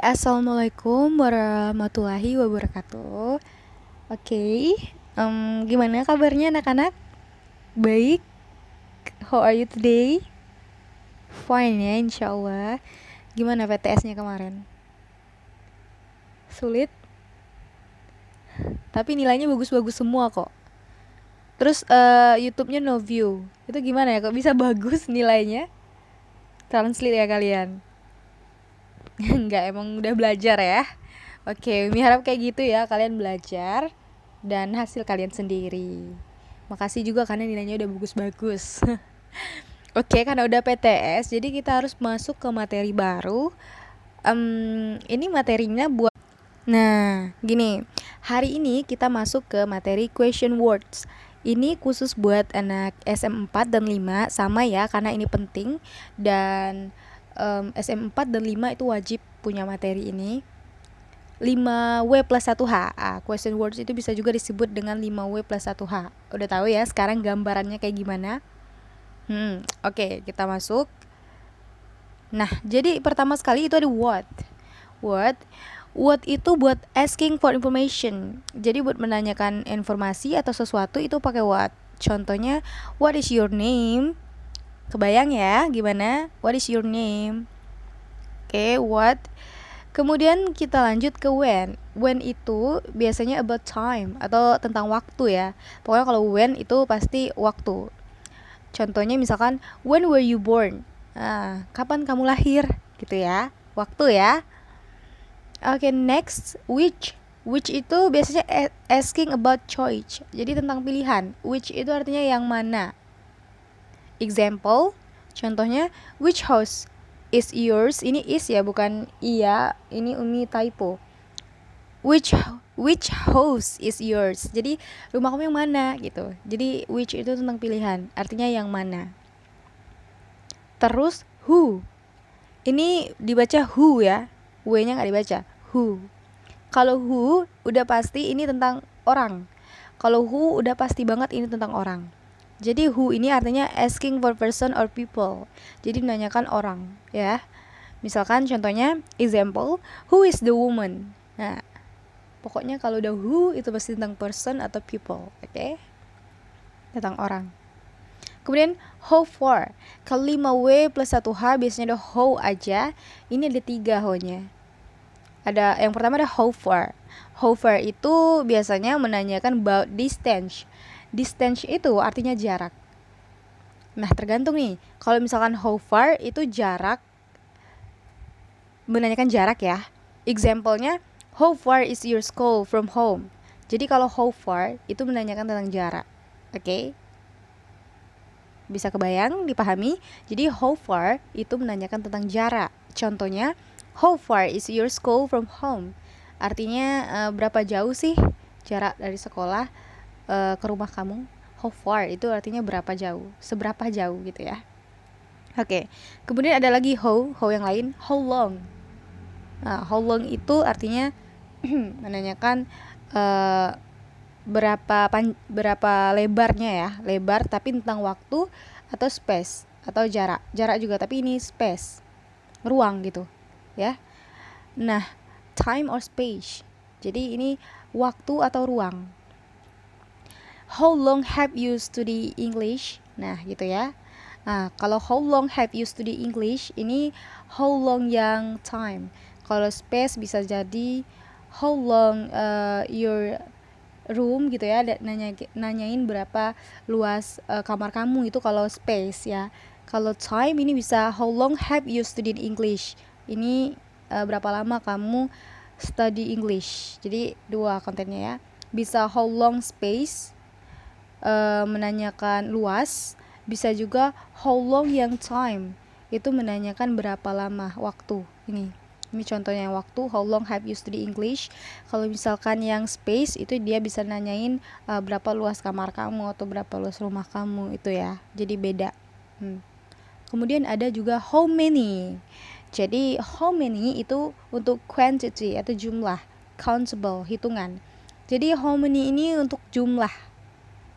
Assalamualaikum warahmatullahi wabarakatuh. Oke, gimana kabarnya anak-anak? Baik, how are you today? Fine ya, insyaallah. Gimana PTS-nya kemarin? Sulit, tapi nilainya bagus-bagus semua kok. Terus YouTube-nya no view. Itu gimana ya, kok bisa bagus nilainya? Translate ya kalian. Enggak, emang udah belajar ya. Oke, Umi harap kayak gitu ya, kalian belajar dan hasil kalian sendiri. Makasih juga karena nilainya udah bagus-bagus. Oke, karena udah PTS, jadi kita harus masuk ke materi baru. Ini materinya buat. Nah, gini. Hari ini kita masuk ke materi question words. Ini khusus buat anak SM4 dan 5 sama ya, karena ini penting. Dan SM4 dan 5 itu wajib punya materi ini. 5W plus 1H. Question words itu bisa juga disebut dengan 5W plus 1H. Udah tahu ya sekarang gambarannya kayak gimana? Oke, kita masuk. Nah, jadi pertama sekali itu ada what. What itu buat asking for information. Jadi buat menanyakan informasi atau sesuatu itu pakai what. Contohnya, what is your name? Kebayang ya gimana? What is your name? Oke, what. Kemudian kita lanjut ke when. When itu biasanya about time atau tentang waktu ya. Pokoknya kalau when itu pasti waktu. Contohnya misalkan when were you born? Kapan kamu lahir? Gitu ya. Waktu ya. Oke, next which. Which itu biasanya asking about choice. Jadi tentang pilihan. Which itu artinya yang mana. Example, contohnya which house is yours? Ini is ya, bukan iya. Ini Umi typo. Which house is yours? Jadi rumah kamu yang mana gitu. Jadi which itu tentang pilihan, artinya yang mana. Terus who. Ini dibaca who ya. W-nya nggak dibaca. Who. Kalau who udah pasti ini tentang orang. Kalau who udah pasti banget ini tentang orang. Jadi who ini artinya asking for person or people. Jadi menanyakan orang ya. Misalkan contohnya example, who is the woman? Nah, pokoknya kalau udah who itu pasti tentang person atau people, oke? Tentang orang. Kemudian how far. Kalau 5W plus 1H biasanya ada how aja. Ini ada 3 how-nya. Ada yang pertama ada how far. How far itu biasanya menanyakan about distance. Distance itu artinya jarak. Nah, tergantung nih. Kalau misalkan how far itu jarak, menanyakan jarak ya. Example-nya, how far is your school from home? Jadi kalau how far itu menanyakan tentang jarak. Oke? Bisa kebayang, dipahami? Jadi how far itu menanyakan tentang jarak. Contohnya, how far is your school from home? Artinya berapa jauh sih jarak dari sekolah ke rumah kamu? How far itu artinya berapa jauh, seberapa jauh gitu ya. Oke. Kemudian ada lagi how yang lain, how long. How long itu artinya menanyakan berapa lebarnya ya, lebar tapi tentang waktu atau space atau jarak juga, tapi ini space, ruang gitu ya. Nah, time or space, jadi ini waktu atau ruang. How long have you study English? Nah gitu ya. Nah, kalau how long have you study English, ini how long yang time. Kalau space bisa jadi how long your room gitu ya, nanyain berapa luas kamar kamu, itu kalau space ya. Kalau time ini bisa how long have you studied English, ini berapa lama kamu study English. Jadi dua kontennya ya. Bisa how long space, menanyakan luas. Bisa juga how long yang time, itu menanyakan berapa lama waktu. Ini contohnya yang waktu, how long have you study English. Kalau misalkan yang space itu dia bisa nanyain berapa luas kamar kamu atau berapa luas rumah kamu, itu ya. Jadi beda. Kemudian ada juga how many. Jadi how many itu untuk quantity atau jumlah, countable, hitungan. Jadi how many ini untuk jumlah.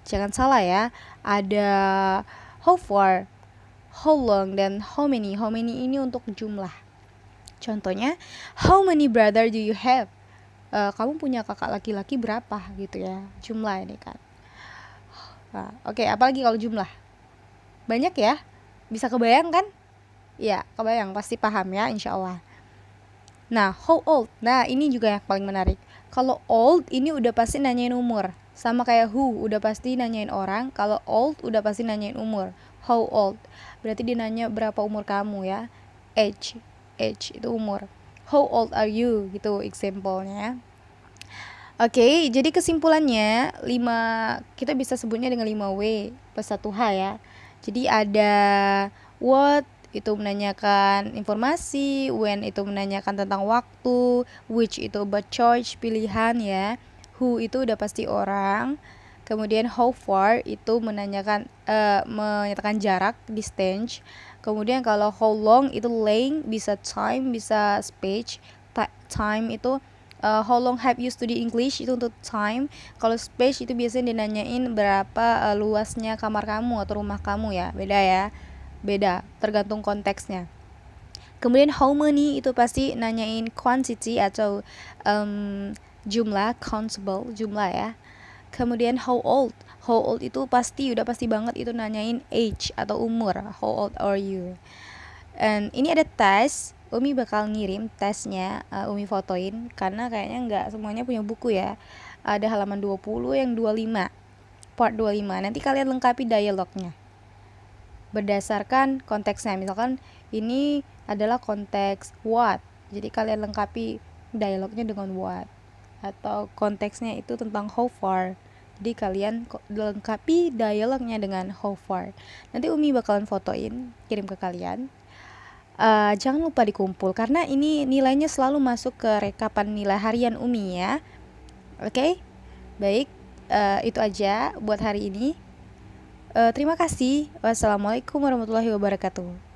Jangan salah ya. Ada how far, how long, dan how many. How many ini untuk jumlah. Contohnya, how many brother do you have? Kamu punya kakak laki-laki berapa gitu ya, jumlah ini kan. Nah, oke, apalagi kalau jumlah? Banyak ya? Bisa kebayang kan? Ya, kebayang, pasti paham ya, insya Allah. Nah, how old? Nah, ini juga yang paling menarik. Kalau old, ini udah pasti nanyain umur. Sama kayak who, udah pasti nanyain orang. Kalau old, udah pasti nanyain umur. How old? Berarti dia nanya berapa umur kamu ya. Age itu umur. How old are you? Gitu example-nya. Oke, jadi kesimpulannya kita bisa sebutnya dengan 5W plus 1H ya. Jadi ada what itu menanyakan informasi, when itu menanyakan tentang waktu, which itu about choice pilihan ya, who itu udah pasti orang, kemudian how far itu menyatakan jarak, distance, kemudian kalau how long itu length, bisa time, bisa speech, time itu how long have you study English itu untuk time. Kalau space itu biasanya dinanyain berapa luasnya kamar kamu atau rumah kamu ya, beda ya, beda tergantung konteksnya. Kemudian how many itu pasti nanyain quantity atau jumlah, countable jumlah ya. Kemudian how old itu udah pasti banget itu nanyain age atau umur, how old are you. And ini ada tes, Umi bakal ngirim tesnya, Umi fotoin karena kayaknya nggak semuanya punya buku ya. Ada halaman 20 yang 25, part 25. Nanti kalian lengkapi dialognya berdasarkan konteksnya. Misalkan ini adalah konteks what, jadi kalian lengkapi dialognya dengan what. Atau konteksnya itu tentang how far, jadi kalian lengkapi dialognya dengan how far. Nanti Umi bakalan fotoin, kirim ke kalian. Jangan lupa dikumpul karena ini nilainya selalu masuk ke rekapan nilai harian Umi ya. Oke? Baik, itu aja buat hari ini. Terima kasih. Wassalamualaikum warahmatullahi wabarakatuh.